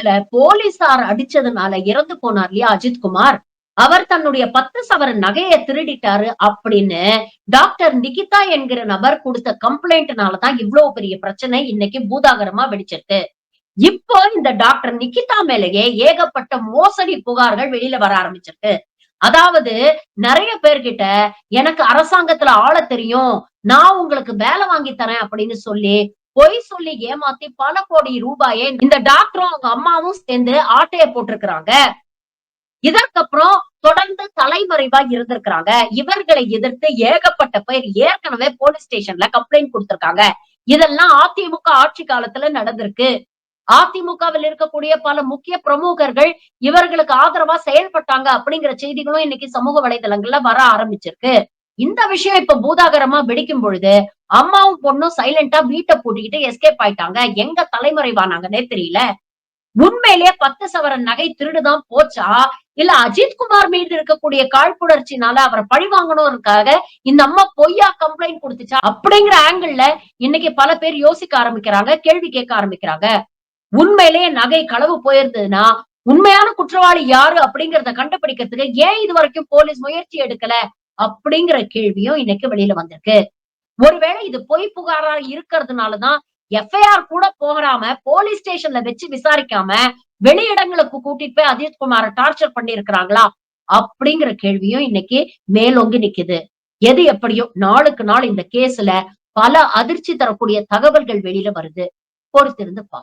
சமீபத்துல போலீசார் அடிச்சதுனால இறந்து போனார் இல்லையா அஜித்குமார். அவர் தன்னுடைய 10 சவரன் நகைய திருடிட்டாரு அப்படின்னு டாக்டர் நிகிதா என்கிற நபர் குடுத்த கம்ப்ளைண்ட்னாலதான் இவ்ளோ பெரிய பிரச்சனை இன்னைக்கு பூதாகரமா வெடிச்சிருக்கு. இப்போ இந்த டாக்டர் நிகிதா மேலேயே ஏகப்பட்ட மோசடி புகார்கள் வெளியில வர ஆரம்பிச்சிருக்கு. அதாவது நெறைய பேர்கிட்ட எனக்கு அரசாங்கத்துல ஆள தெரியும். நான் உங்களுக்கு வேலை வாங்கி தரேன் அப்படின்னு சொல்லி, பொய் சொல்லி ஏமாத்தி பல கோடி ரூபாயை இந்த டாக்டரும் அவங்க அம்மாவும் சேர்ந்து ஆட்டைய போட்டிருக்கிறாங்க. இதற்கப்புறம் தொடர்ந்து தலைமறைவா இருந்திருக்கிறாங்க. இவர்களை எதிர்த்து ஏகப்பட்ட பேர் ஏற்கனவே போலீஸ் ஸ்டேஷன்ல கம்ப்ளைண்ட் குடுத்திருக்காங்க. இதெல்லாம் அதிமுக ஆட்சி காலத்துல நடந்திருக்கு. அதிமுகவில் இருக்கக்கூடிய பல முக்கிய பிரமுகர்கள் இவர்களுக்கு ஆதரவா செயல்பட்டாங்க அப்படிங்கிற செய்திகளும் இன்னைக்கு சமூக வலைதளங்கள்ல வர ஆரம்பிச்சிருக்கு. இந்த விஷயம் இப்ப பூதாகரமா வெடிக்கும் பொழுது, அம்மாவும் பொண்ணும் சைலண்டா வீட்ட பூட்டிக்கிட்டு எஸ்கேப் ஆயிட்டாங்க. எங்க தலைமறைவானாங்கன்னே தெரியல. உண்மையிலேயே 10 சவரன் நகை திருடுதான் போச்சா? இல்ல அஜித்குமார் மீது இருக்கக்கூடிய காழ்ப்புணர்ச்சினால அவர பழி வாங்கணும்ன்றதுக்காக இந்த அம்மா பொய்யா கம்ப்ளைண்ட் குடுத்துச்சா? அப்படிங்கிற ஆங்கிள்ல இன்னைக்கு பல பேர் யோசிக்க ஆரம்பிக்கிறாங்க. கேள்வி கேட்க ஆரம்பிக்கிறாங்க. உண்மையிலேயே நகை களவு போயிருந்ததுன்னா, உண்மையான குற்றவாளி யாரு அப்படிங்கிறத கண்டுபிடிக்கிறதுக்கு ஏன் இதுவரைக்கும் போலீஸ் முயற்சி எடுக்கல? அப்படிங்கிற கேள்வியும் இன்னைக்கு வெளியில வந்திருக்கு. ஒருவேளை இது பொய் புகாரா இருக்கிறதுனால தான் எஃப்ஐஆர் கூட போகாம போலீஸ் ஸ்டேஷன்ல வச்சு விசாரிக்காம வெளி இடங்களுக்கு கூட்டிட்டு போய் அஜித்குமார டார்ச்சர் பண்ணியிருக்கிறாங்களா? அப்படிங்கிற கேள்வியும் இன்னைக்கு மேலோங்கி நிக்குது. எது எப்படியோ நாளுக்கு நாள் இந்த கேஸ்ல பல அதிர்ச்சி தரக்கூடிய தகவல்கள் வெளியில வருது. பொறுத்திருந்து பார்ப்போம்.